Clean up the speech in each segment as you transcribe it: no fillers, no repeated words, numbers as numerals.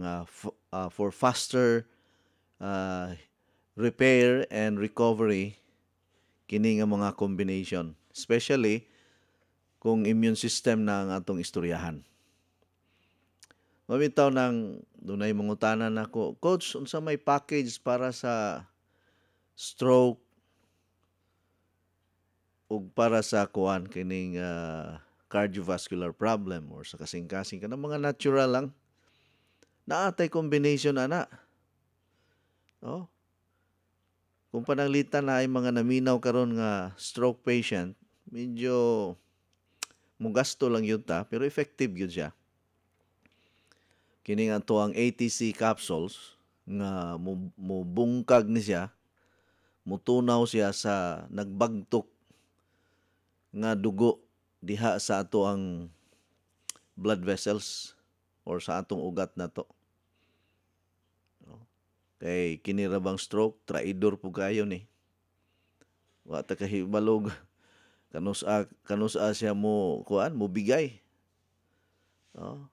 nga for faster uh, repair and recovery kini nga mga combination, especially kung immune system na ang atong istoryahan. Mamitaw nang dunay mangutana nako, Coach, unsa may package para sa stroke ug para sa kuan kining cardiovascular problem or sa kasing-kasing kanang mga natural lang naatay combination ana. Oh, kung pananglitan na ay mga naminaw karon nga stroke patient, medyo mugasto lang yun ta, pero effective yun siya. Kini nga to ang ATC capsules nga mubungkag ni siya, mutunaw siya sa nagbagtok nga dugo diha sa ato ang blood vessels or sa atong ugat na to. Kay kini ra bang stroke, traidor po kayo ni. Wa ta kahibalog kanusa siya mo kuan mo bigay. Oh.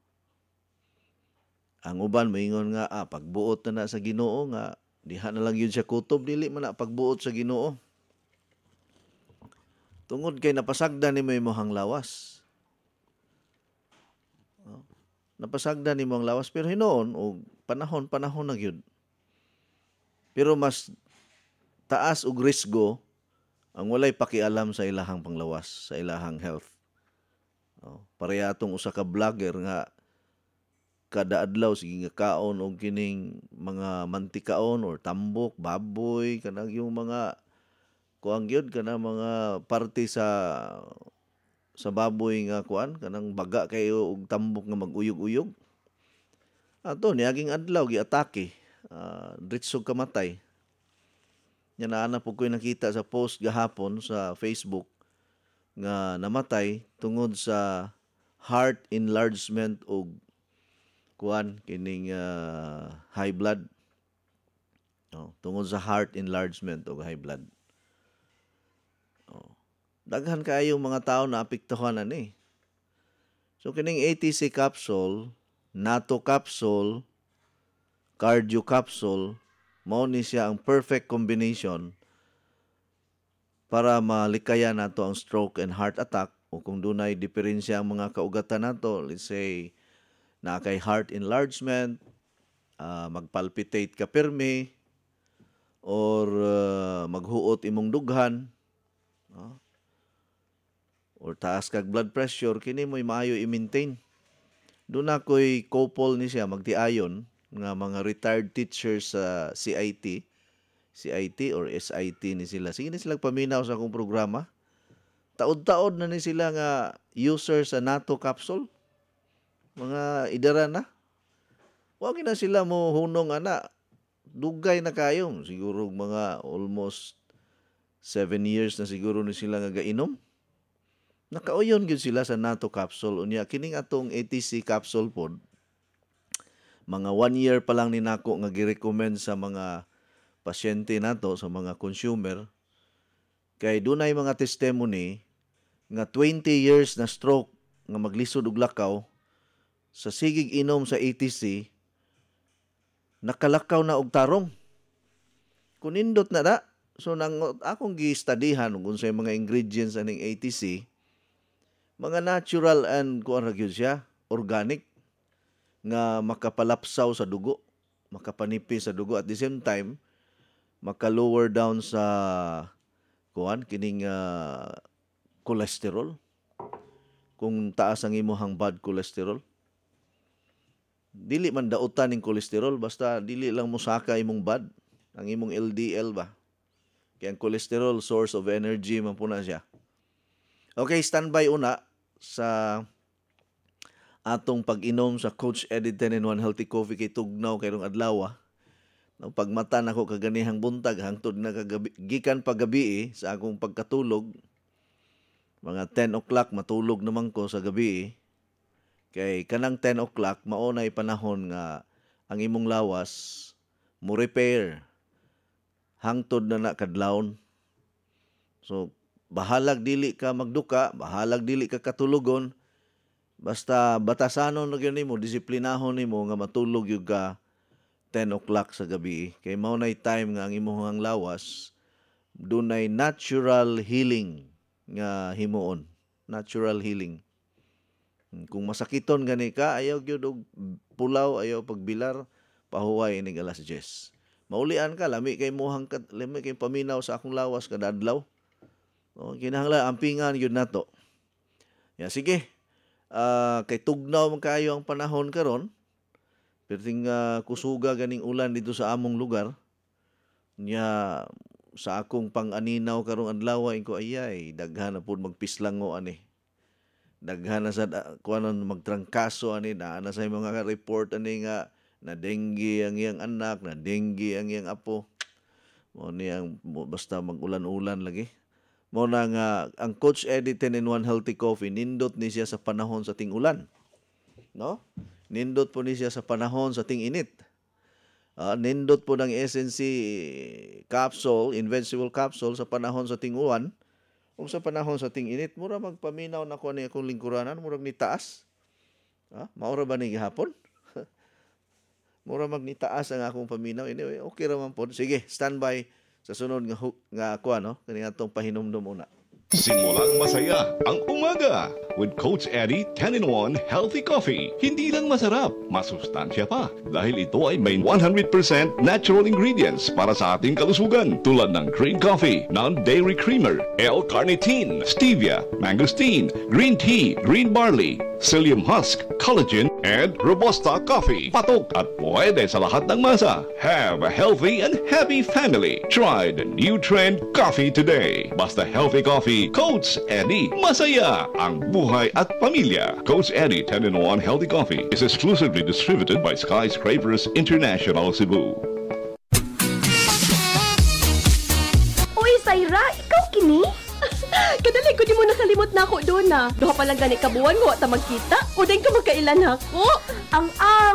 Ang uban moingon nga pagbuot na sa Ginoo nga diha na lang yun siya kutob, dili man na pagbuot sa Ginoo. Tungod kay napasagdan nimo imong lawas. Oh. Napasagdan nimo ang lawas pero hinuon og panahon na gyud. Pero mas taas og risgo ang walay pakialam sa ilahang panglawas, sa ilahang health. Oh, pareha atong usa ka vlogger nga kada adlaw sige nga kaon og kining mga mantikaon or tambok, baboy, kanang yung mga kuang gyud kanang mga parte sa baboy nga kuan kanang baga kayo og tambok nga maguyog-uyog. Ato niaging adlaw giatake, diretsog kamatay. Nya naana po ko nakita sa post gahapon sa Facebook nga namatay tungod sa heart enlargement og kuan kining high blood. Tungod sa heart enlargement o high blood. Daghan kaayo mga tao na apektuhan ani. So kining ATC capsule, NATO capsule, cardio capsule, mao ni siya ang perfect combination para malikaya nato ang stroke and heart attack o kung dunay diferensya ang mga kaugatan nato, let's say na kay heart enlargement, magpalpitate ka pirmi, or maghuot imong dughan, or taas kag blood pressure, kini mo'y maayo i-maintain. Doon ako'y couple ni siya, magtiayon, nga mga retired teachers sa CIT or SIT ni sila. Sige ni sila paminaw sa akong programa. Taod-taod na ni sila nga user sa NATO capsule. Mga idara na. Huwag na sila mo hunong ana. Dugay na kayo. Siguro mga almost 7 years na siguro ni sila nga gainom. Nakauyon gyud sila sa NATO capsule. Unya, kining atong ATC capsule pod, mga 1 year pa lang ni nako nga gi-recommend sa mga pasyente nato, sa mga consumer. Kay dunay mga testimony nga 20 years na stroke nga maglisod og lakaw, sa sigig inom sa ATC, nakalakaw na og tarong. Kunindot na da. So nang akong gi-studyhan kung sa mga ingredients aning ATC, mga natural and kuan ra gyud siya, organic nga makapalapsaw sa dugo, makapanipis sa dugo, at the same time maka-lower down sa kuan kining cholesterol. Kung taas ang imong bad cholesterol, dili man dautan ning cholesterol, basta dili lang mosaka imong bad, ang imong LDL ba. Kaya ang cholesterol, source of energy man po na siya. Okay, standby una sa atong pag-inom sa Coach Eddie 10-in-1 Healthy Coffee kay tugnaw kayrong adlaw. Nang pagmata nako kaganihang buntag hangtod na gikan paggabi sa akong pagkatulog, mga 10 o'clock matulog naman ko sa gabi. Kay kanang 10 o'clock mao nay panahon nga ang imong lawas mo repair hangtod na kadlawon. So bahalag dili ka magduka, bahalag dili ka katulugon, Basta batasanon na gyud nimo, disiplinahon nimo nga matulog yung ka 10 o'clock sa gabi. Kay mao nay time nga ang imong lawas dunay natural healing nga himuon. Natural healing. Kung masakiton gani ka, ayaw gyud og pulaw, ayaw pagbilar, pahuway inig alas 10. Maulian ka, lami kay paminaw sa akong lawas kada adlaw. O, kinahanglan ampingan yun nato. Ya, sige. Kay tugnaw man kayo ang panahon karon. Perting kusuga ganing ulan dito sa among lugar. Nya sa akong pang-aninaw karong adlaw ko ayay daghan na pud magpislango ani. Daghan na sa kuanon magtrangkaso ani na sa mga report ani nga na dengue ang iyang anak, na dengue ang iyang apo. Mo niyang basta mag-ulan-ulan lagi. Mo na nga ang Coach Eddie 10-in-1 Healthy Coffee nindot ni siya sa panahon sa ting-ulan. No? Nindot po ni siya sa panahon sa ting-init. Nindot po ng SNC capsule, Invincible capsule sa panahon sa ting-uwan o sa panahon sa ting-init. Mura magpaminaw na ko ni akong lingkuranan, murag ni taas. Maura ba ni gihapon? Mura magnitaas ang akong paminaw. Anyway, okay raman po. Sige, standby sa sunod nga ako, kani atong pahinomdom una. Simulang masaya ang umaga with Coach Eddie 10-in-1 Healthy Coffee. Hindi lang masarap, masustansya pa dahil ito ay may 100% natural ingredients para sa ating kalusugan tulad ng green coffee, non-dairy creamer, L-carnitine, stevia, mangosteen, green tea, green barley, psyllium husk, collagen, and Robusta coffee. Patok at pwede sa lahat ng masa. Have a healthy and happy family. Try the new trend coffee today. Basta healthy coffee, Coach Eddie. Masaya ang buhay at pamilya. Coach Eddie 10-in-1 Healthy Coffee is exclusively distributed by Skyscrapers International Cebu. Uy, Saira, ikaw kini? Kadali ko di mo nakalimot na ako doon na. Duha pa lang gani kabuan mo at magkita. O din ka magkailan ako. Ang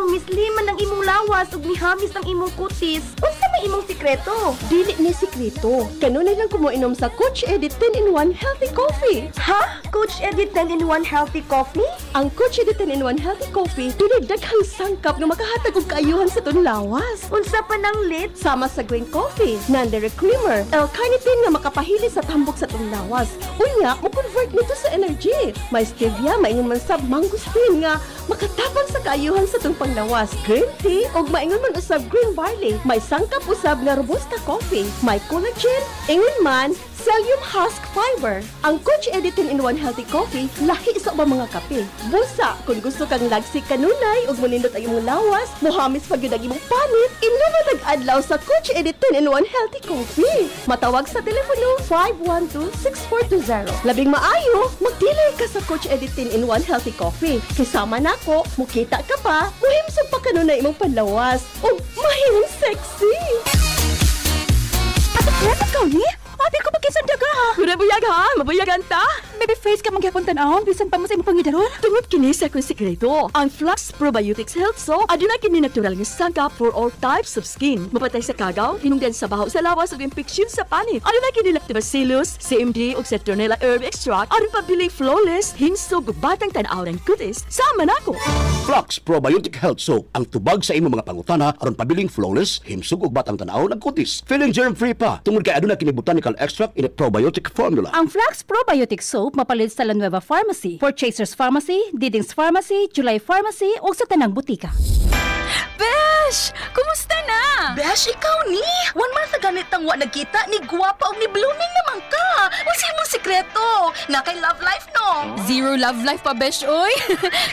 Miss Liman ng imong lawas ug mihamis ng imong kutis. Unsa may imong sikreto? Dili ni sikreto. Kanunay lang ko mo inom sa Coach Eddie 10-in-1 Healthy Coffee. Ha? Coach Eddie 10-in-1 Healthy Coffee? Ang Coach Eddie 10-in-1 Healthy Coffee dunay daghang sangkap nga makahatag og kaayuhan sa ton lawas. Unsa pa nang lit? Sama sa green coffee, non-dairy creamer, L-carnitine nga makapahili sa tambok sa ton lawas. Unya, mo-convert nito sa energy. May stevia, maingon man sab mangosteen nga makatapang sa kaayuhan sa tong panglawas. Green tea, og maingon man usab green barley. May sangkap usab nga robusta coffee. May collagen, ingon man psyllium husk fiber. Ang Coach Eddie 10-in-1 Healthy Coffee, lahi sa ubang mga kape. Busa, kung gusto kang lagsik kanunay ug munindot ang imong lawas, mohamis pag yun ang imong panit, inuman nag-adlaw sa Coach Eddie 10-in-1 Healthy Coffee. Matawag sa telepono 512-6420. Labing maayo, magdilay ka sa Coach Eddie 10-in-1 Healthy Coffee. Kasama nako, mukita ka pa, muhimsog pa kanunay imong panlawas, ug mahimong sexy. At ikaw ni? Abi ko magkisandaga ha. Mabuyag ha, mabuyagan ta. Baby face ka magyapon tan-awon bisan pa mo sa imong pangidaron. Tungod kini sa akong sikreto, ang Flux Probiotics Health Soap aduna kini natural nga sangkap for all types of skin. Mapatay sa kagaw, hinungdan sa baho sa lawas ug infeksyon sa panit. Aduna kini Lactobacillus, CMD ug Citronella herb extract aron pabiling flawless, hinsog ug batang tan-aw ng kutis. Sama nako. Flux Probiotic Health Soap ang tubag sa imong mga pangutana aron pabiling flawless, himsog ug batang tan-aw ng kutis. Feeling germ-free pa tungod kay aduna kini botanical extract in a probiotic formula. Ang Flux Probiotic Soap mapalit sa La Nueva Pharmacy, Purchasers Pharmacy, Diding's Pharmacy, July Pharmacy ug sa tanang butika. Besh! Kumusta na? Besh, ikaw ni? 1 month na ganit ang wa nagkita, ni guwapa o ni blooming naman ka. Wala mong sikreto. Na kay love life, no? Zero love life pa, besh, oy.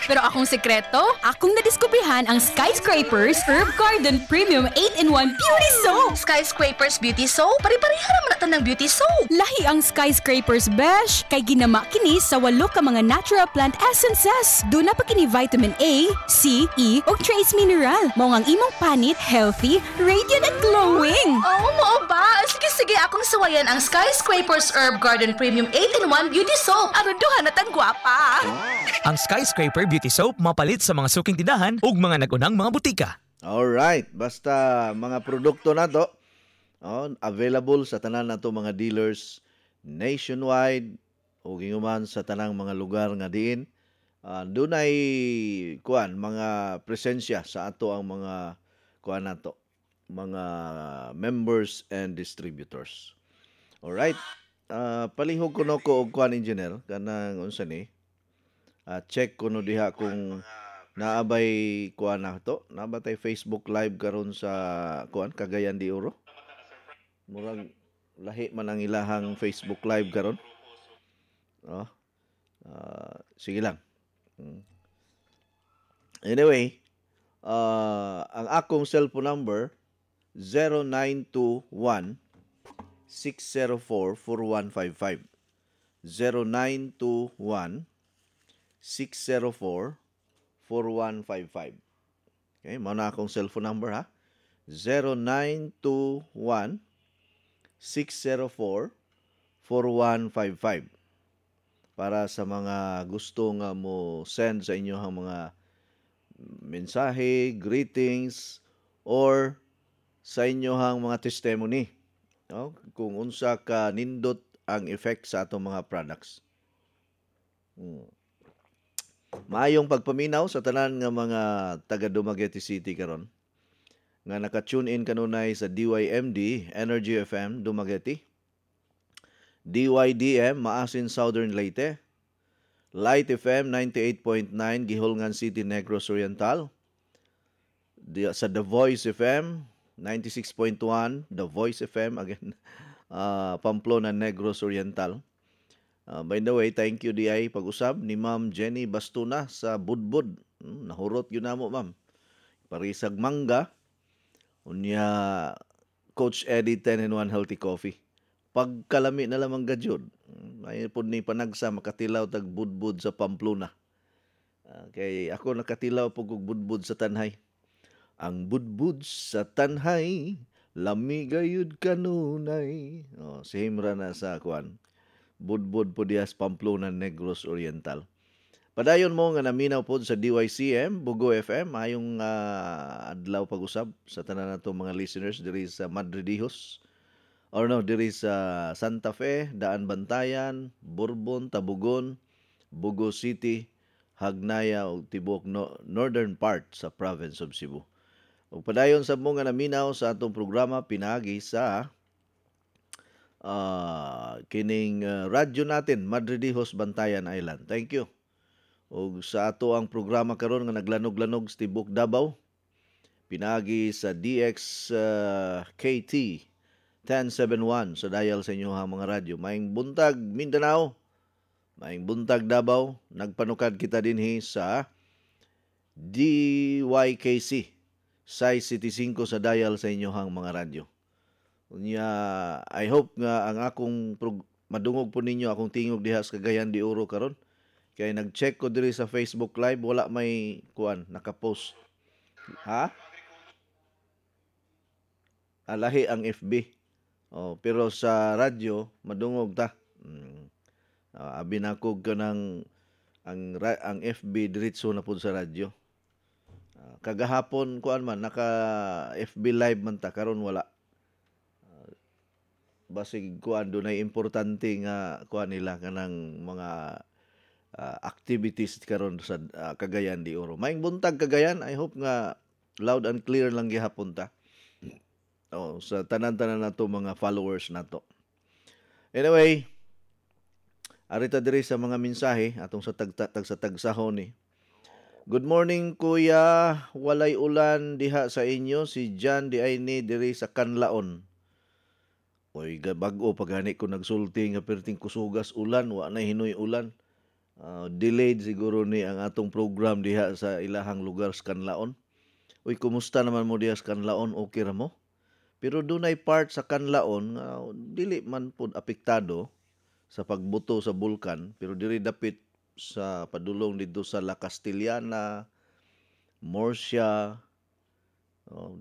Pero akong sekreto, akong nadiskubrihan ang Skyscrapers Herb Garden Premium 8-in-1 Beauty Soap. Skyscrapers Beauty Soap? Pari-parihan naman natin ng beauty soap. Lahi ang Skyscrapers, besh. Kay ginama kini sa 8 ka mga natural plant essences. Doon na pa kini vitamin A, C, E, o trace mineral. Mao ang imong panit healthy, radiant at glowing. Oo, mo ba? Sige, akong suwayan ang Skyscrapers Herb Garden Premium 8-in-1 Beauty Soap. Aruduhan at ang gwapa. Ang Skyscraper Beauty Soap mapalit sa mga suking tindahan ug mga nagunang mga butika. Alright, basta mga produkto na to, available sa tanan na to mga dealers nationwide o ginguman sa tanang mga lugar nga diin dunay kuan mga presensya sa ato ang mga kuan nato, mga members and distributors. Alright. Palihog ko no ko og kuan engineer kanang unsa ni. Check ko no diha kung naabay kuan na to. Nabatay Facebook live karon sa kuan Cagayan de Oro. Murag lahi man ang ilahang Facebook live karon. Sige lang. Anyway, ang akong cellphone number 0921 604-4155. 0921 604-4155. Okay, mao na akong cellphone number ha. 0921 604-4155. Para sa mga gusto nga mo send sa inyo ang mga mensahe, greetings, or sa inyo ang mga testimony. No? Kung unsa ka nindot ang effect sa atong mga products. Maayong pagpaminaw sa tanan nga mga taga Dumaguete City karon nga naka-tune in kanunay sa DYMD Energy FM Dumaguete, DYDM Maasin Southern Leyte, Light FM 98.9 Gihulngan City Negros Oriental, sa The Voice FM 96.1 The Voice FM again, Pamplona Negros Oriental. By the way, thank you DI pag-usab ni Ma'am Jenny Bastuna sa Budbud. Nahurot yun na mo, ma'am. Parisag mangga. Unya Coach Eddie 10-in-1 Healthy Coffee. Pagkalami na lamang gadyod. May po ni panagsa makatilaw tag Budbud sa Pamplona. Kay ako nakatilaw po kog Budbud sa Tanhay. Ang Budbud sa Tanhay, lamigayud kanunay. Si Himra na sa kuan. Budbud po dias Pamplona Negros Oriental. Padayon mo nga naminaw po sa DYCM, Bugo FM, ayong adlaw pag-usab sa tanan nato mga listeners diri sa Madridijos. Or no, diri sa Santa Fe, Daan Bantayan, Bourbon, Tabugon, Bugo City, Hagnaya ug tibuok northern part sa province of Cebu. Ug padayon sa mo nga naminaw sa atong programa pinagi sa kining radyo natin Madridijos, Bantayan Island. Thank you. Ug sa ato ang programa karon nga naglanog-lanog sa tibuok Davao pinagi sa DX KT 1071 sa dial sa inyo ha mga radyo. Maayong buntag Mindanao, maayong buntag Davao. Nagpanukad kita dinhi sa DYKC Sai City 5 sa dial sa inyo hang mga radyo. Unya, I hope nga ang akong madungog po ninyo akong tingog diha sa Cagayan de Oro karon. Kaya nag-check ko diri sa Facebook Live, wala may kuan nakapost. Ha? Alahi ang FB. Pero sa radyo madungog ta. Abi na ko kanang ang FB diretso na pud sa radyo. Kagahapon kuan man naka FB live man ta karon wala. Basig kuan dunay importante nga kuan nila kanang mga activities karon sa Cagayan de Oro. Maayong buntag Cagayan, I hope nga loud and clear lang gihapon ta. Sa tanan-tanan nato mga followers nato. Anyway, arita diri sa mga mensahe atong sa tagsahon ni. Good morning kuya, walay ulan diha sa inyo, si John di ay ni diri sa Kanlaon. Oy, bag-o pagani ko nagsulti nga perting kusugas ulan, wa na hinoy ulan. Delayed siguro ni ang atong program diha sa ilahang lugar sa Kanlaon. Uy, kumusta naman mo diha sa Kanlaon? Okay ra mo? Pero dunay part sa Kanlaon nga dili man pud apektado sa pagbuto sa bulkan, pero diri dapit sa padulong dito sa La Castellana, Murcia,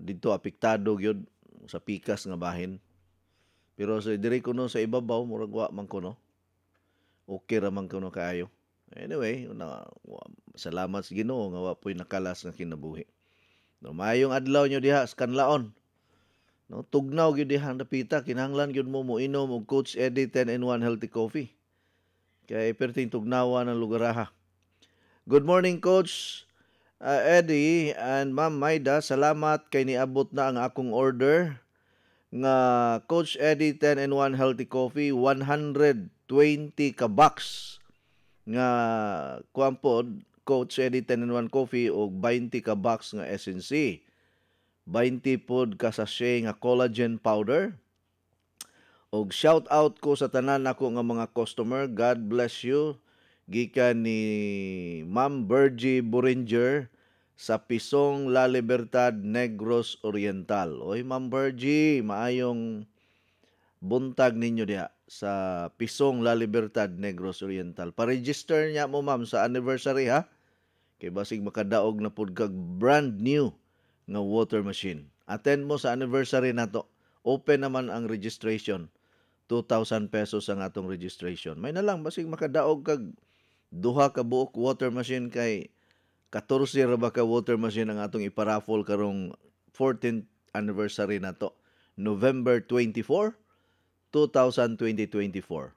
dito apektado gyud sa pikas nga bahin. Pero sa diri kuno sa ibabaw murag wa man kuno. Okay ra man kuno kaayo. Anyway, salamat sa Ginoo nga wa po'y nakalas nga kinabuhi. Maayong adlaw nyo diha sa Kanlaon. Tugnaw gyud diha napita, kinahanglan gyud mo inom og Coach Eddie 10-in-1 Healthy Coffee. Kay perting tugnawa ng lugar ha. Good morning, Coach Eddie and Ma'am Maida. Salamat kay niabot na ang akong order nga Coach Eddie 10-in-1 Healthy Coffee, 120 ka box nga kuan pod Coach Eddie 10-in-1 Coffee o 20 ka box nga SNC. 20 pod ka sachet nga collagen powder. Og shout out ko sa tanan ako nga mga customer. God bless you. Gikan ni Ma'am Bergie Buringer sa Pisong La Libertad, Negros Oriental. Oy, Ma'am Bergie, maayong buntag ninyo diha sa Pisong La Libertad, Negros Oriental. Pa-register niya mo, ma'am, sa anniversary, ha? Kay basig makadaog na pud kag brand new nga water machine. Attend mo sa anniversary nato. Open naman ang registration. 2,000 pesos ang atong registration. May na lang, basig makadaog kag duha ka buok water machine kay 14 ra ba ka water machine ang atong iparaffle karong 14th anniversary na to. November 24, 2024.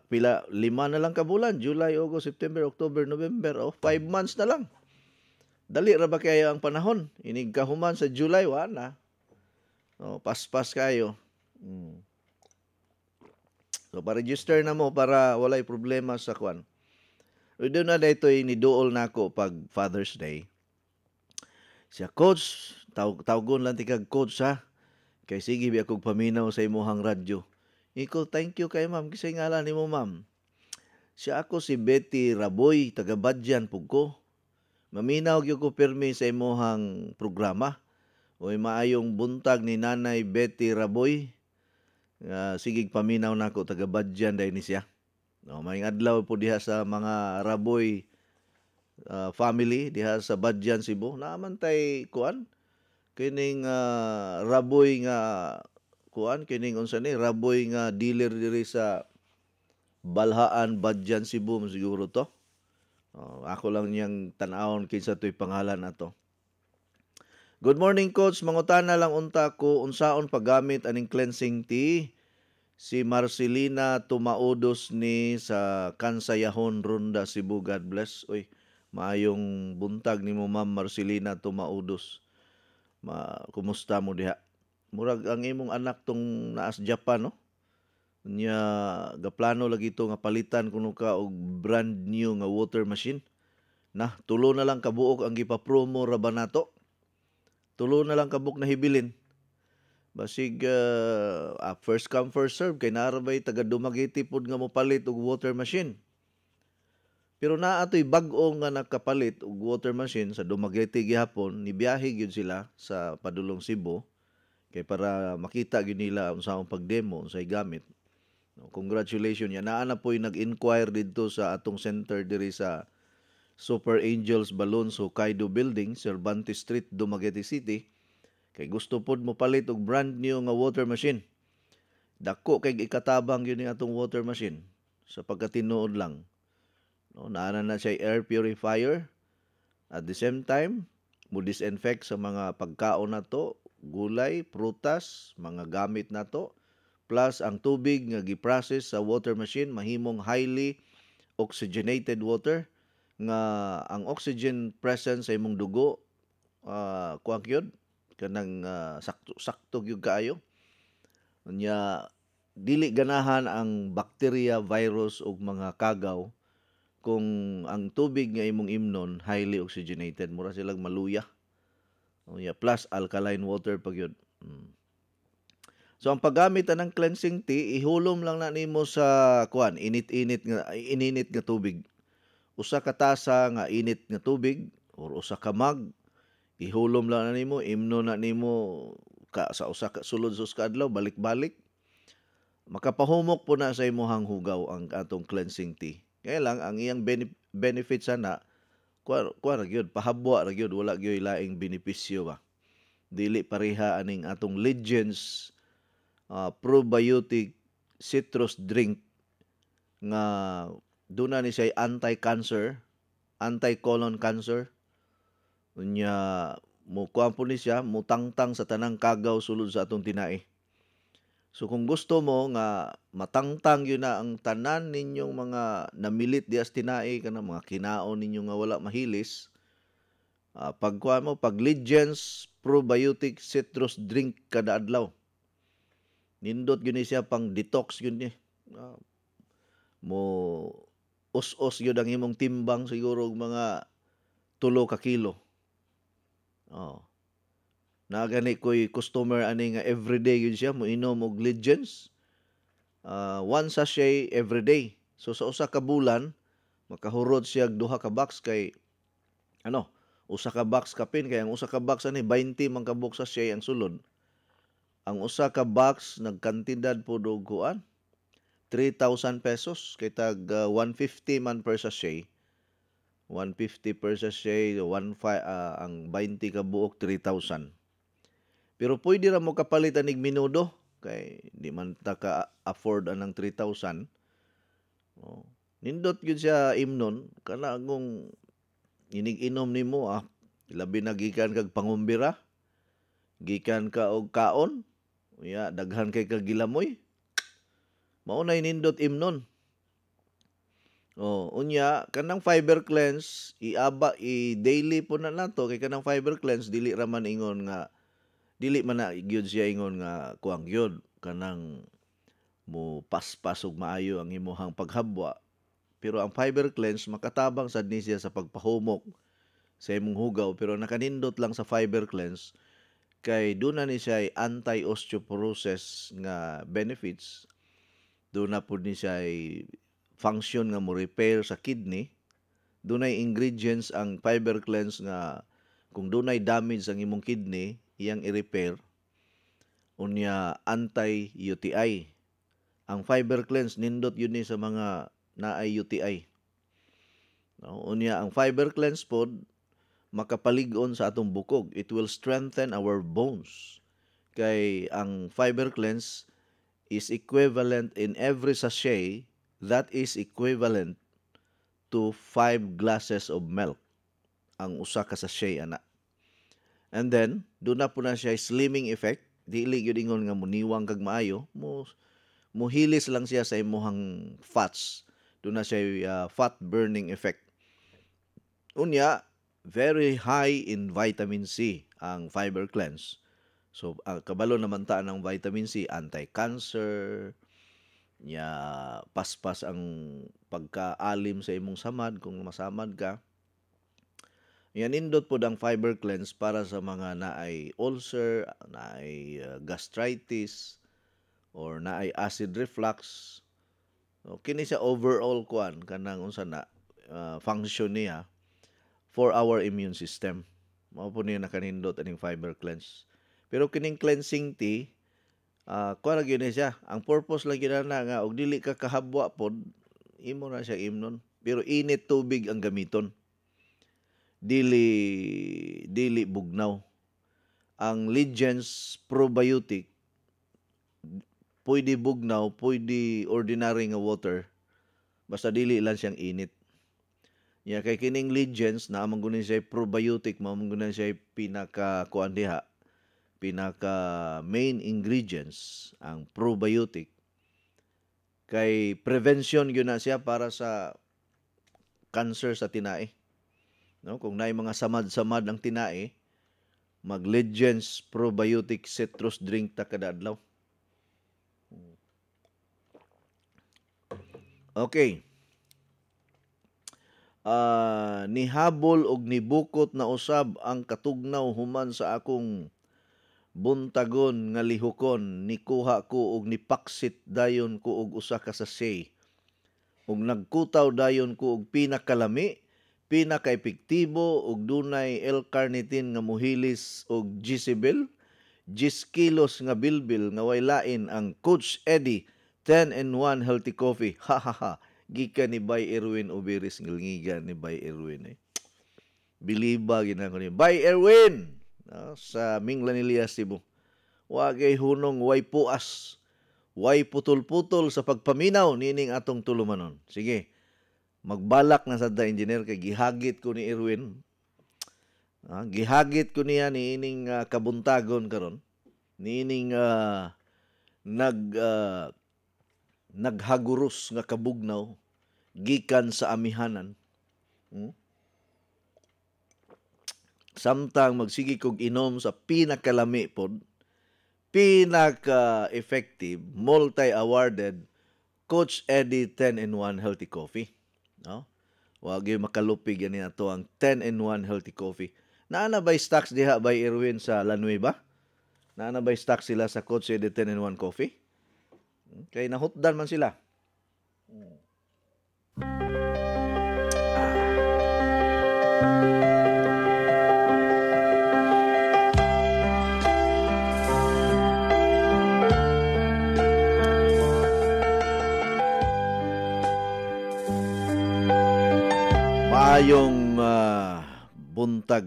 Pila, 5 na lang ka bulan. July, August, September, October, November. 5 months na lang. Dali ra ba kayo ang panahon? Inig kahuman sa July, wala. Paspas kayo. So, pa-register na mo para walay problema sa kwan. Doon na dito niduol na ako pag Father's Day. Siya, Coach, tawgon lang tikag Coach, ha? Kay sige, biya kong paminaw sa imuhang radyo. Iko, thank you kay ma'am. Kisay ngalan ni mo, ma'am. Siya ako si Betty Raboy, taga Badyan pug ko. Maminaw gyud ko pirmi sa imuhang programa. Oy, maayong buntag ni Nanay Betty Raboy. Sigig paminaw nako taga Badyan dai ni siya. May adlaw po diha sa mga Raboy family diha sa Badyan, Cebu. Naaman tay kuan kining Raboy nga kuan kining unsa ni Raboy nga dealer diri sa Balhaan, Badyan, Cebu siguro to. Ako lang niyang tan-awon kinsa toy pangalan nato. Good morning, Coach. Mangutana lang unta ko unsaon paggamit aning cleansing tea. Si Marcelina Tumaudos ni sa Kansayahon, Ronda, Cebu. God bless. Oy, maayong buntag ni mo, Ma'am Marcelina Tumaudos. Kumusta mo diha? Murag ang imong anak tong naas Japan, no? Nya gaplano lagi to nga palitan kuno ka og brand new nga water machine. Tulo na lang kabuok ang gipa-promo ra ba nato? Tulo na lang kabuk na hibilin. Basig first come first serve kay narabay taga Dumaguete pod nga mopalit og water machine. Pero naa atoy bag-o nga nakapalit og water machine sa Dumaguete gihapon, nibiyahe gyud sila sa padulong Cebu kay para makita gyud nila unsaong pagdemo unsay gamit. Congratulations ya. Naa na po'y nag-inquire dito sa atong center diri sa Super Angels Balloons Hokkaido Building, Cervantes Street, Dumaguete City. Kay gusto pod mo palit og brand new nga water machine. Dako kay ikatabang yun yung atong water machine sa pagkatinuod lang. Naana na siya air purifier. At the same time, mo disinfect sa mga pagkaon na to, gulay, prutas, mga gamit na to. Plus ang tubig nga giprocess sa water machine mahimong highly oxygenated water nga ang oxygen present sa imong dugo kuan gyud kanang sakto gyud kaayo. Nya dili ganahan ang bakterya, virus ug mga kagaw kung ang tubig nga imong imnon highly oxygenated, mura silang maluya. Plus alkaline water pa gyud. So ang paggamit ng cleansing tea, ihulom lang na nimo sa kuan, ininit nga tubig. Usa ka tasa nga init nga tubig or usa ka mug, ihulom lang na nimo, imno na nimo sa usa ka sulod sa adlaw, balik-balik. Makapahumok po na sa imong hugaw ang atong cleansing tea. Kaya lang ang iyang benefit sana kuan ra gyud, pahabwa ra gyud, wala gyud laing benepisyo ba. Dili pareha aning atong Legends probiotic citrus drink nga doon na ni siya anti-cancer, anti-colon cancer. Unya mo kuan po ni siya, mutangtang sa tanang kagaw sulod sa atong tinai. So kung gusto mo nga matangtang yun na ang tanan ninyong mga namilit dias tinai kana mga kinaon ninyo nga wala mahilis, pagkuha mo pag Legends probiotic citrus drink kada adlaw. Nindot yun siya pang detox yun ni. Mo us-us yun ang imong timbang siguro mga 3 ka kilo. Nagani ko'y customer ani nga everyday yun siya mo inom og Legends. One sachet everyday. So sa usa ka bulan makahurot siya 2 ka box kay usa ka box kapin kay ang usa ka box ani 20 man ka box sachet ang sulod. Ang usa ka box nagkantidad po og kuan 3,000 pesos kay tag 150 man per sachet. 150 per sachet, ang 20 ka buok 3,000. Pero pwede ra mo kapalit anig minudo kay di man ta ka afford anang 3,000. Nindot gyud siya imnon kana kung inig-inom nimo labi na gikan kag pangumbira, gikan ka og kaon, daghan kay kag gilamoy. Mao nay nindot imnon. Unya kanang fiber cleanse i-daily po na nato kay kanang fiber cleanse dili ra man ingon nga dili man na gyud siya ingon nga kuang gyud kanang mo paspas og maayo ang imong paghabwa. Pero ang fiber cleanse makatabang sad ni siya sa pagpahumok sa imong hugaw pero nakanindot lang sa fiber cleanse kay doon na ni siya anti-osteoporosis nga benefits. Doon na po ni siya function nga mo repair sa kidney. Dunay ingredients ang fiber cleanse nga kung dunay damage ang imong kidney, iyang i-repair. Unya anti-UTI. Ang fiber cleanse nindot yun ni sa mga naay UTI. Unya ang fiber cleanse pod makapalig-on sa atong bukog. It will strengthen our bones. Kay ang fiber cleanse is equivalent in every sachet that is equivalent to 5 glasses of milk. Ang usa ka sachet ana. And then, doon na po na siya slimming effect. Dili yun ingon nga muniwang kag maayo. Muhilis lang siya sa imuhang fats. Doon na siya fat burning effect. Unya, very high in vitamin C ang fiber cleanse. So, kabalo naman ta ng vitamin C, anti-cancer, paspas ang pagkaalim sa imong samad kung masamad ka. Yan indot po ang fiber cleanse para sa mga naay ulcer, naay gastritis, or naay acid reflux. So, kini siya overall kuan kanang unsa na function niya for our immune system. Mao po niya nakanindot aning fiber cleanse. Pero kining cleansing tea kuha ra gyud siya. Ang purpose lang gyud na nga og dili ka kahabwa pod, imo na siya imnon. Pero init tubig ang gamiton. Dili bugnaw. Ang Legends probiotic pwede bugnaw, pwede ordinary nga water. Basta dili lang siyang init. Kay kining Legends na amang gunin siya probiotic, mamang gunin siya pinaka kuan diha. Pinaka main ingredients ang probiotic kay prevention yun na siya para sa cancer sa tinai. Kung naay mga samad-samad ang tinai, mag Legends probiotic citrus drink ta kada adlaw. Okay. Nihabol og nibukot na usab ang katugnaw human sa akong buntagon nga lihukon, nikuha ko og nipaksit dayon ko og usa ka sachet. Ug nagkutaw dayon ko og pinakalami, pinaka-epektibo og dunay L-carnitine nga mohilis og Jezebel, 10 kilos nga bilbil nga way lain ang Coach Eddie 10-in-1 healthy coffee. Ha ha ha. Gikan ni Bay Erwin Ubiris ngilngigan ni Bay Erwin. Biliba ginako ni Bay Erwin. Sa Minglanilla, Cebu. Wagay hunong way puas, way putol-putol sa pagpaminaw nining atong tulumanon. Sige, magbalak na sa engineer kay gihagit ko ni Erwin. Gihagit ko niya niining kabuntagon karon. Niining naghaguros nga kabugnaw gikan sa amihanan. Samtang magsigi kog inom sa pinakalami pod, pinaka-effective, multi-awarded Coach Eddie 10-in-1 Healthy Coffee. No? Wag yung makalupig yan ato ang 10-in-1 Healthy Coffee. Naana by stocks diha by Erwin sa La Nueva? Naana by stocks sila sa Coach Eddie 10-in-1 Coffee? Kaya nahutdan man sila. Maayong buntag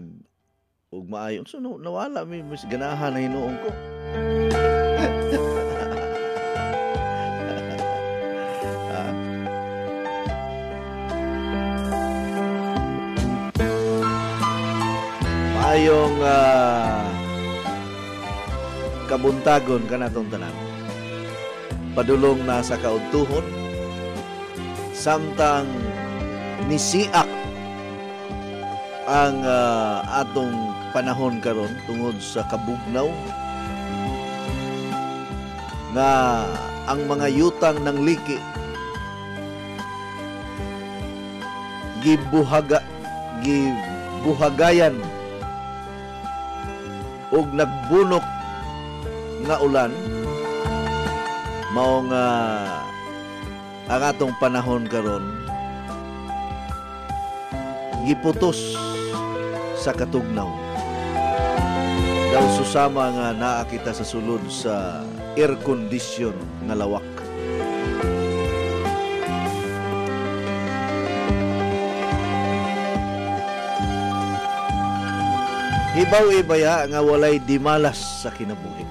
ug maayong so nawala mi mas ganahan na hinuong ko. Maayong kabuntagon kanatong tanan. Padulong na sa kaudtuhon samtang nisiak ang atong panahon karon tungod sa kabugnaw nga ang mga yutang ng liki gibuhagayan og nagbunok nga ulan mao nga ang atong panahon karon giputos sa katugnaw. Daw susama nga naa kita sa sulod sa air condition nga lawak. Hibaw-ibaya nga walay dimalas sa kinabuhi.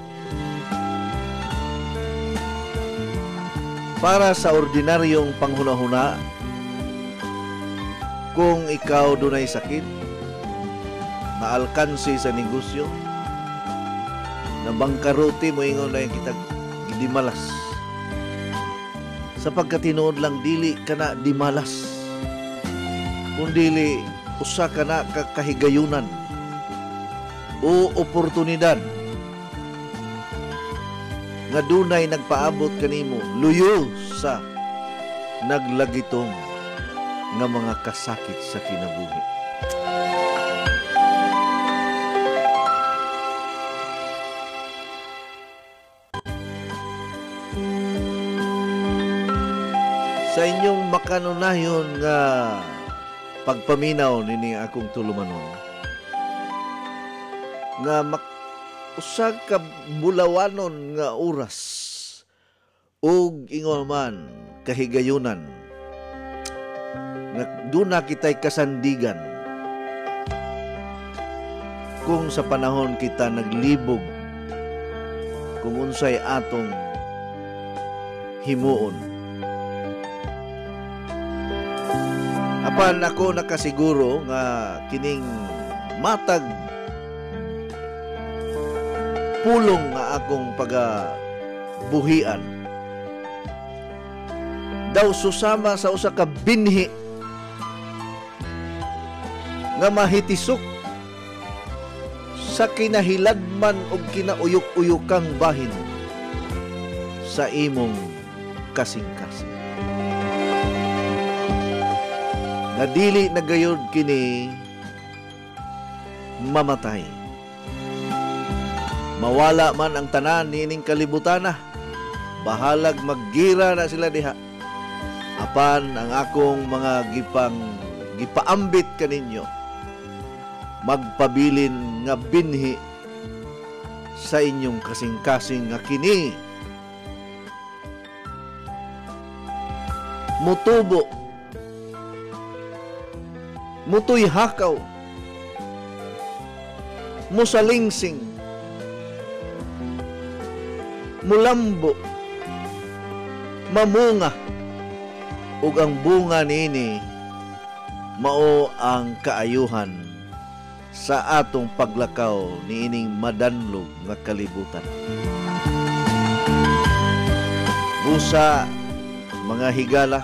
Para sa ordinaryong panghuna-huna, kung ikaw dunay sakit, naalkansi sa negosyo, na bangkaruti mo ingon na yung kitag dimalas. Sa pagkatinuod lang, dili ka na dimalas. Kung dili, usa ka na kakahigayunan o oportunidad nga dunay nagpaabot kanimo luyo sa naglagitong nga mga kasakit sa kinabuhi. Sa inyong makanunayon nga pagpaminaw nini akong tulumanon nga usag ka bulawanon nga oras ug ingon man kahigayunan nga duna kitay kasandigan kung sa panahon kita naglibog kung unsay atong himuon. Apan ako nakasiguro nga kining matag pulong nga akong pagabuhian daw susama sa usa ka binhi nga mahitisok sa kinahiladman o kinauyok-uyokang bahin sa imong kasing-kasing. Nga dili nagayod kini mamatay. Mawala man ang tanan nining kalibutan na, bahalag maggira na sila diha. Apan ang akong mga gipaambit kaninyo, magpabilin nga binhi sa inyong kasing-kasing nga kini mutubo, mutoy hakaw, musalingsing, mulambo, mamunga, ug ang bunga nini mao ang kaayuhan sa atong paglakaw niining madanlog nga kalibutan. busa, mga higala.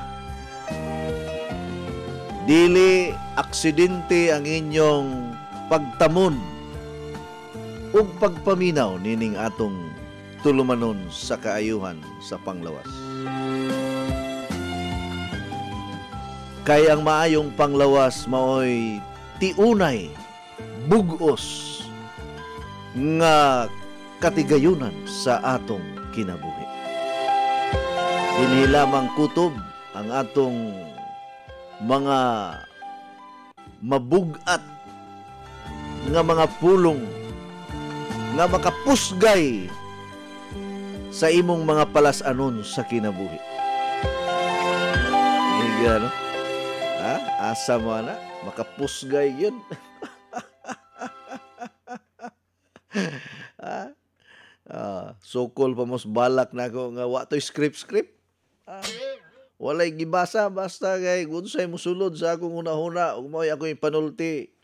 Dili aksidente ang inyong pagtamon ug pagpaminaw nining atong tulumanon sa kaayuhan sa panglawas. Kay ang maayong panglawas maoy tiunay, bugos nga katigayunan sa atong kinabuhi. Dinhi lamang kutob ang atong mga mabugat nga mga pulong nga makapusgay sa imong mga palasanon sa kinabuhi. Higa, no? Ha? Asa mo na? Makapusgay yun. Sokol pa mos balak na ako nga wa to'y script. Walay gibasa basta kay unsay mosulod sa akong una-una ug mao ako panulti.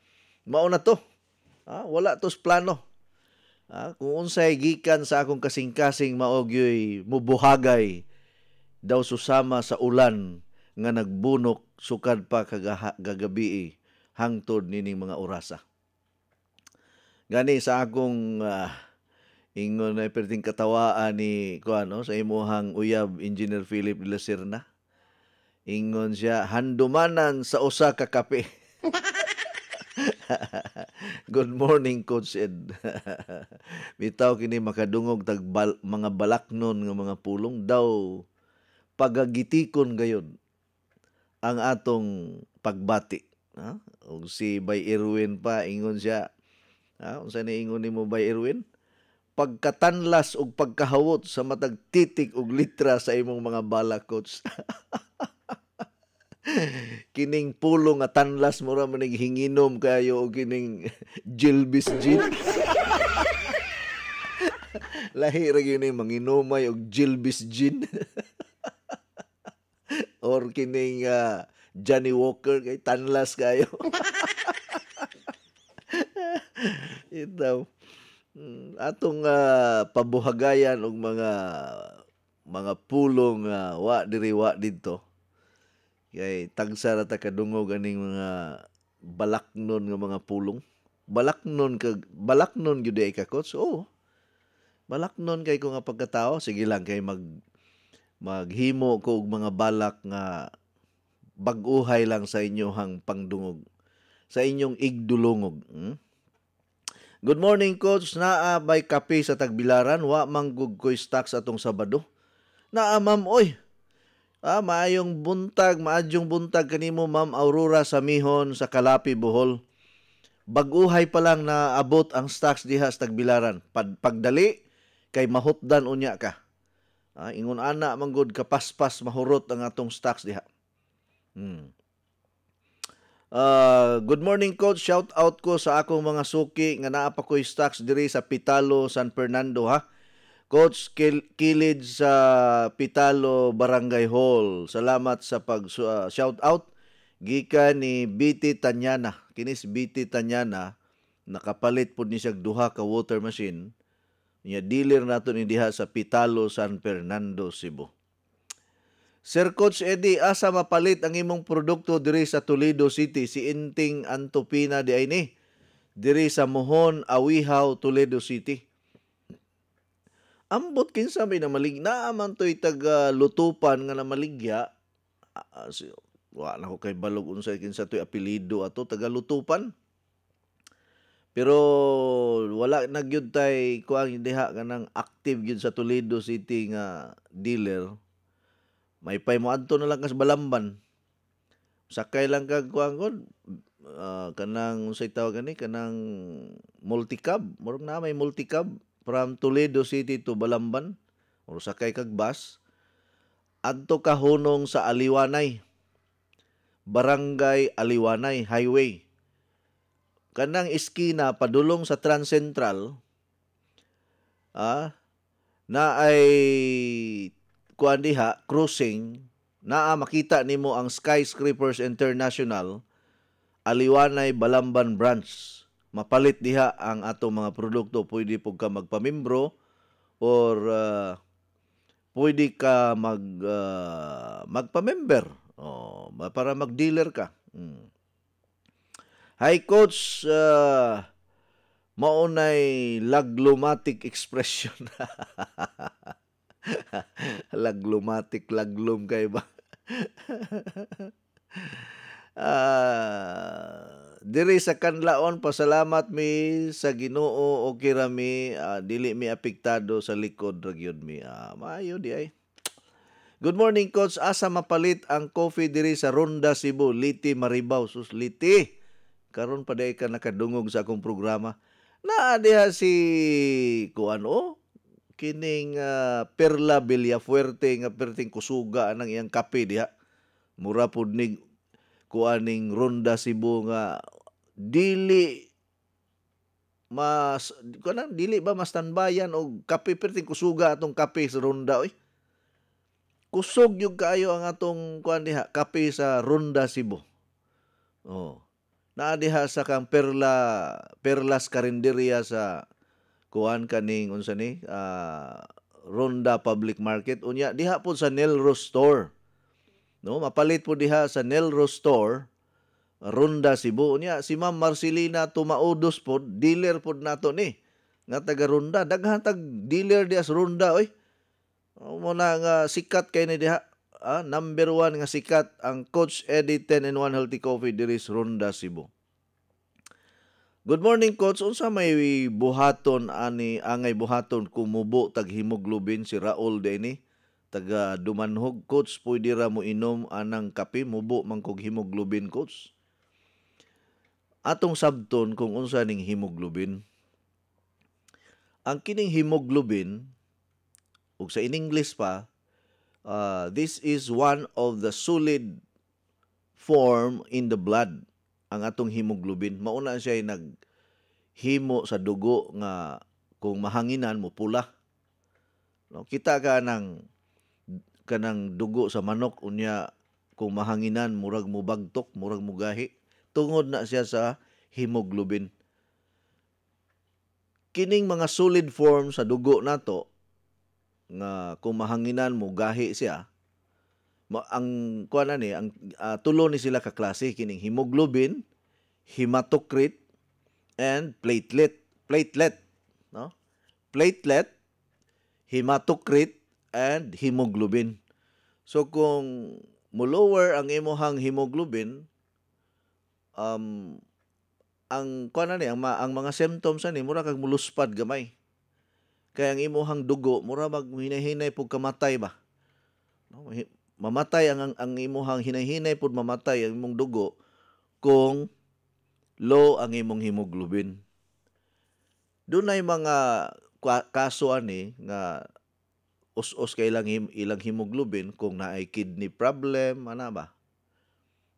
Mao na to. Wala tos plano. Kung unsay gikan sa akong kasing-kasing mao gyoy mubuhagay daw susama sa ulan nga nagbunok sukad pa kagabi hangtod nining mga orasa. Gani sa akong ingon na perting katawaan ni kuano sa imuhang uyab Engineer Philip de la Serna. Ingon siya, handumanan sa usa ka kape. Good morning, Coach Ed. Bitaw kini makadungog tag mga balaknon nga mga pulong daw pagagitikon gayon ang atong pagbati. O si Bay Irwin pa ingon siya, unsa ni ingon nimo Bay Irwin? Pagkatanlas og pagkahawot sa matag titik og litra sa imong mga bala, Coach. Kining pulong nga tanlas mo ra man hinginom kayo og kining Gilbis gin. Lahi ra gyud manginomay og Gilbis gin. Or kining Johnny Walker kay tanlas kayo. Ito atong pabuhagayan og mga pulong wa diri wa didto. Kay tagsa ra ta kadungog aning mga balaknon nga mga pulong. Balaknon gyud ay ka, Coach. Oh. Balaknon kay ko nga pagkatao, sige lang kay maghimo ko og mga balak nga bag-uhay lang sa inyohang pangdungog, sa inyong igdulungog. Good morning, Coach. Naa bay kape sa Tagbilaran, wa manggug koy stocks atong Sabado. Naa, ma'am, oy. Maayong buntag, maadyong buntag kanimo, Ma'am Aurora Samihon sa Kalapi, Bohol. Bag-uhay pa lang na abot ang stocks diha sa Tagbilaran. Pagdali kay mahutdan unya ka. Ingon ana manggod kapaspas mahurot ang atong stocks diha. Good morning, Coach. Shout out ko sa akong mga suki nga naa pa koy stocks diri sa Pitalo, San Fernando, ha. Coach, kilid sa Pitalo Barangay Hall. Salamat sa pag-shout out. Gikan ni BT Tanyana. Kinis BT Tanyana, nakapalit po ni siya duha ka water machine. Nya dealer nato ni diha sa Pitalo, San Fernando, Cebu. Sir Coach Eddie, asa mapalit ang imong produkto diri sa Toledo City? Si Inting Antopina di ay ni. Diri sa Mohon, Awihaw, Toledo City. Ambot kinsa may namaligna man to'y taga-lutupan nga namaligya. Wala ko kay balog unsay kinsa to'y apelido ato taga-lutupan. Pero wala na gyud tay kuang diha kanang active gyud sa Toledo City nga dealer. May pay mo adto na lang kas Balamban. Sakay lang kag kuang kanang unsay tawag gani kanang multicab. Murag na may multicab from Toledo City to Balamban, o sakay kag bus, adto ka hunong sa Aliwanay, Barangay Aliwanay Highway. Kanang iskina padulong sa Trans Central, na ay kuan diha crossing, naa makita nimo ang Skyscrapers International, Aliwanay Balamban branch. Mapalit diha ang atong mga produkto. Pwede po ka magpamimbro or pwede ka magpa-member. Para mag-dealer ka. Hi, Coach. Maunay laglumatic expression. Laglumatic, laglum kay ba? Diri sa kanlaon, pasalamat mi sa Ginoo o kirami, dili mi apektado sa likod ragyod mi. Maayo di ay. Good morning, Coach. Asa mapalit ang coffee diri sa Ronda, Cebu, Liti, Maribaw. Sus, Liti. Karon pa day ka nakadungog sa akong programa. Naa diha si kining Perla Villafuerte nga perting kusuga anang iyang kape diha. Mura pud ning kuaning Ronda, Cebu nga dili ba mas tanbayan og kape perting kusuga atong kape sa Ronda oy. Kusog yung kaayo ang atong kuan diha kape sa Ronda, Cebu. Naa diha sa kang Perlas Karinderya sa kuan kaning unsa ni Ronda Public Market unya diha po sa Nelros Store. No, mapalit po diha sa Nelros Store Ronda, Cebu. Unya si Ma'am Marcelina Tumaudos po, dealer po nato ni nga taga Ronda. Daghan tag dealer diha sa Ronda oy. Muna nga sikat kay ni diha. Number 1 nga sikat ang Coach Eddie 10-in-1 Healthy Coffee diri sa Ronda, Cebu. Good morning, Coach. Unsa may buhaton angay buhaton kumubo tag hemoglobin si Raul Deni taga Dumanhog. Coach, pwede ra mo inom anang kape mubo man kog hemoglobin, Coach. Atong sabton kung unsa ning hemoglobin. Ang kining hemoglobin ug sa in English pa, this is one of the solid form in the blood. Ang atong hemoglobin, mauna siya naghimo sa dugo nga kung mahanginan mo pula. No, kita ka kanang dugo sa manok unya kung mahanginan murag mo bagtok, murag mo gahi. Tungod na siya sa hemoglobin. Kining mga solid form sa dugo nato nga kung mahanginan mo gahi siya, ang kuan ni ang tulo ni sila ka klase kining hemoglobin, hematocrit and platelet, no? Platelet, hematocrit and hemoglobin. So kung mo lower ang imong hemoglobin, ang kuan ni ang mga symptoms ani mura kag muluspad gamay. Kaya ang imuhang dugo mura maghinay-hinay pug kamatay ba. No? Mamatay ang imuhang hinay-hinay pud mamatay ang imong dugo kung low ang imong hemoglobin. Dunay mga kaso ani nga us-us kay ilang hemoglobin kung naay kidney problem ana ba.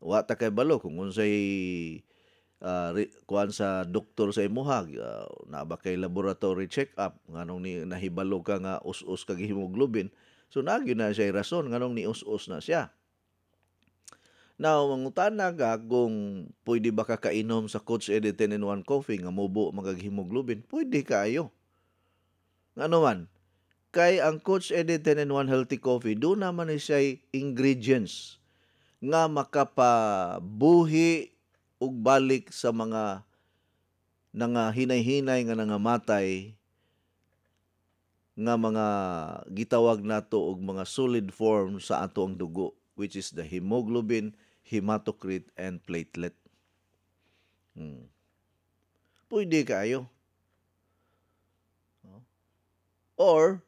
Wa ta kay balo kung unsay kuan sa doktor sa imuha na ba kay laboratory check up nganong ni nahibalo ka nga us-us kag hemoglobin, so nagyo na siya rason nganong ni us-us na siya. Now mangutana ka kung pwede ba ka kainom sa Coach Eddie 10-in-1 coffee nga mubo magag hemoglobin, pwede kaayo. Ngano man kay ang Coach Eddie 10-in-1 Healthy Coffee do naman ni siya ingredients nga makapabuhi ug balik sa mga hinay-hinay nga nangamatay nga mga gitawag nato og mga solid form sa ato ang dugo, which is the hemoglobin, hematocrit and platelet. Pwede kaayo. Or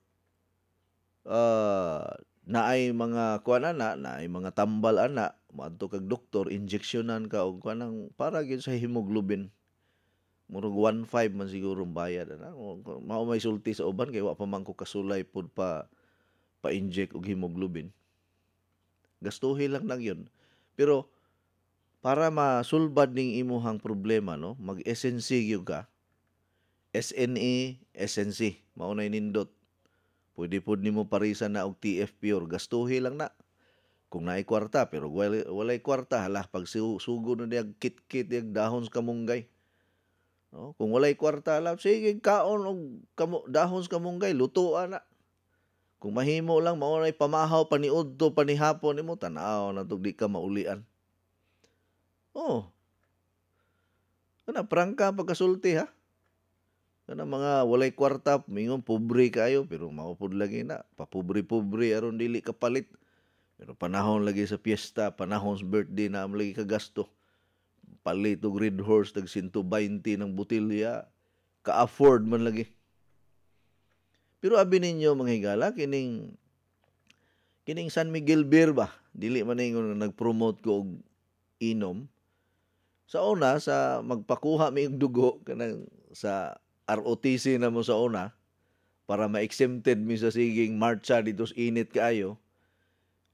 naay mga kuan naay mga tambal ana, maadto kag doktor, injeksyonan ka og kanang para gyud sa hemoglobin. Murag 1.5 man siguro bayad ana. Mao may sulti sa uban kay wa pa man ko kasulay pud pa-inject og hemoglobin. Gastuhin lang yun. Pero para masulbad ning imuhang problema, no, mag-SNC gyud ka. SNE, SNC, mao nay nindot. Pwede pod nimo parisan na og TFP or gastuhi lang na. Kung naay kwarta, pero walay kwarta, hala, pag sugo na niyag kit-kit, niyag dahon sa kamunggay. No? Kung walay kwarta, hala, sige, kaon og dahon sa kamunggay, lutuan na. Kung mahimo lang mao nay pamahaw paniudto panihapon nimo tan-aw na tug di ka maulian. Oh. Kana prangka pagkasulti ha. Kana mga walay kwarta mingon pobre kayo pero mao pud lagi na papobre-pobre aron dili kapalit. Pero panahon lagi sa piyesta, panahon sa birthday na lagi ka gasto. Palit og Red Horse tag 120 ng botilya, ka-afford man lagi. Pero abi ninyo mga higala kining San Miguel Beer ba? Dili man ingon nag-promote ko og inom. Sa una sa magpakuha mi og dugo kanang sa ROTC na mo sa una para ma-exempted mi sa siging marcha dito sa init kaayo.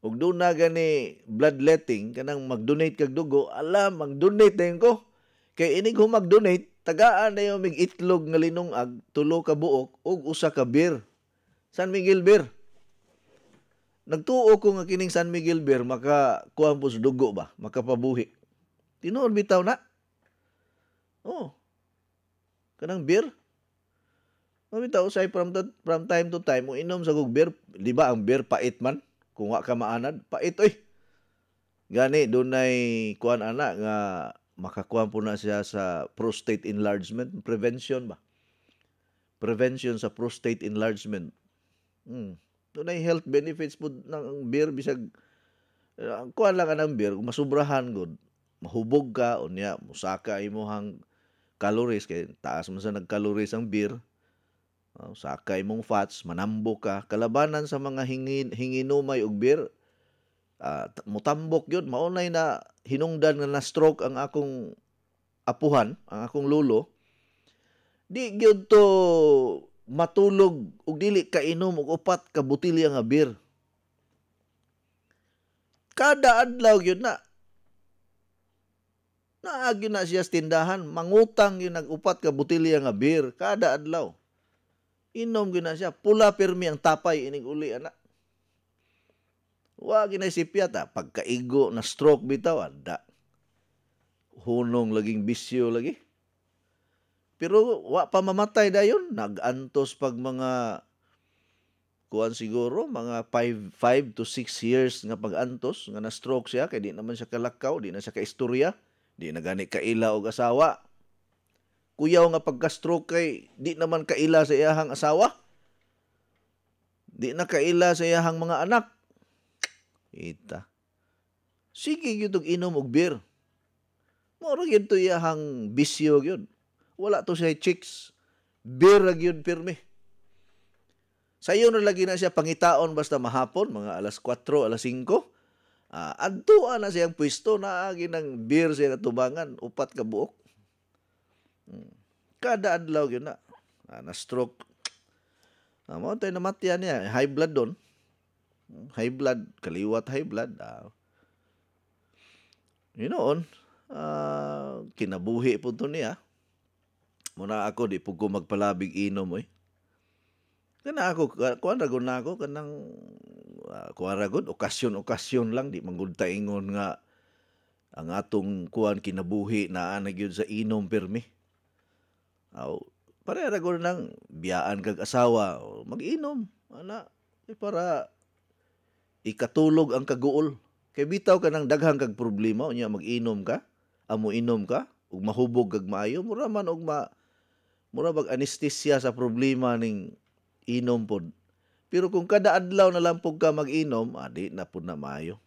Ug doon na gani bloodletting kanang mag-donate kag dugo, alam mag-donate dayon ko. Kay inig mag-donate, tagaan na yung mig itlog nga linungag, 3 ka buok ug 1 ka beer. San Miguel Beer. Nagtuo ko nga kining San Miguel Beer makakuha po sa dugo ba, makapabuhi. Tinuod bitaw na. Oh. Kanang beer. Mabitaw say from time to time mo inom sa kog beer, di ba ang beer pait man? Kung wa ka maanad, pait oy. Gani dunay kuan ana nga makakuha po na siya sa prostate enlargement prevention ba? Prevention sa prostate enlargement. Dunay health benefits po ng beer bisag kuan lang ang beer kung masubrahan gud mahubog ka unya musaka imong calories kay taas man sa nagcalories ang beer. Sakay mong fats, manambok ka. Kalabanan sa mga hinginumay og beer, mutambok yun. Maunay na hinungdan nga na-stroke ang akong apuhan, ang akong lolo. Di gyud to matulog og dili ka inom og 4 ka botilya nga beer. Kada adlaw gyud na. Naagyo na siya sa tindahan, mangutang yun nag-4 ka botilya nga beer kada adlaw. Inom gina siya, pula pirmi ang tapay ining uli ana. Wa ginay sipyat pagkaigo na stroke bitaw ada. Hunong laging bisyo lagi. Pero wa pa mamatay dayon, nagantos pag mga kuan siguro mga 5 to 6 years nga pagantos nga na stroke siya kay di naman siya kalakaw, di na siya kaistorya, di na gani kaila og asawa. Kuyaw nga pagka-stroke kay di naman kaila sa iyahang asawa. Di na kaila sa iyahang mga anak. Ita. Sige gyud og inom og beer. Moro gyud to iyahang bisyo gyud. Wala to siya chicks. Beer ra gyud pirmi. Sayo na lagi na siya pangitaon basta mahapon mga alas 4, alas 5. Adtuan na siyang pwesto na agi ng beer siya katubangan 4 ka buok. Kada adlaw yun na. Na-stroke. Mo tayo namatyan niya. High blood doon. High blood. Kaliwat high blood. Noon, kinabuhi po ito niya. Muna ako, di po ko magpalabig inom. Kana ako, kuwan ragon na ako. Kanang, kuwan ragon, okasyon-okasyon lang. Di manggulta ingon nga ang atong kuwan kinabuhi na nagyod sa inom pirmi. Parera ko nang biyaan kag asawa mag-inom ana para ikatulog ang kaguol kay bitaw ka nang daghang kag problema unya mag-inom ka amo inom ka ug mahubog kag maayo mura man og mura bag anestesya sa problema ning inom pod. Pero kung kada adlaw na lang pug ka mag-inom di na pud na maayo.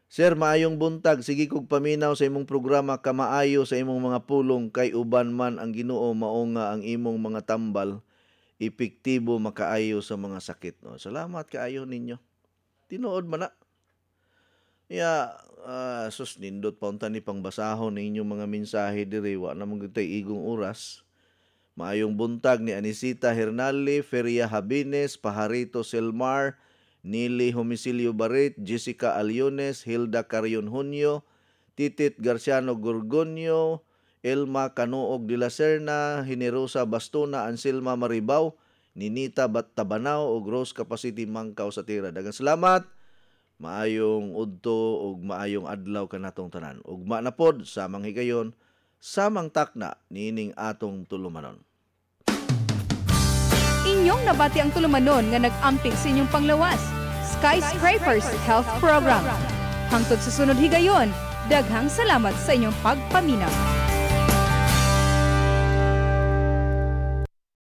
Sir, maayong buntag. Sige kog paminaw sa imong programa kamaayo sa imong mga pulong kay uban man ang Ginoo mao nga ang imong mga tambal epektibo makaayo sa mga sakit. No? Salamat kaayo ninyo. Tinuod man na. Sus nindot pa unta ni pangbasahon ninyo mga mensahe diri wa na magtay igong oras. Maayong buntag ni Anisita Hernale, Feria Habines, Pajarito Selmar, Nili Homicilio Barit, Jessica Aliones, Hilda Carion Junio, Titit Garciano Gorgonio, Elma Canuog de la Serna, Generosa Bastona, Anselma Maribao, Ninita Tabanao, ug Rose Capacity Mangkaw sa Tira. Daghang salamat. Maayong udto ug maayong adlaw kanatong tanan. Ugma na pod samang higayon, samang takna nining atong tulumanon. Inyo inyong nabati ang tulumanon nga nag-amping sa inyong panglawas. Skyscrapers Health Program. Hangtod sa sunod higayon, daghang salamat sa inyong pagpaminaw.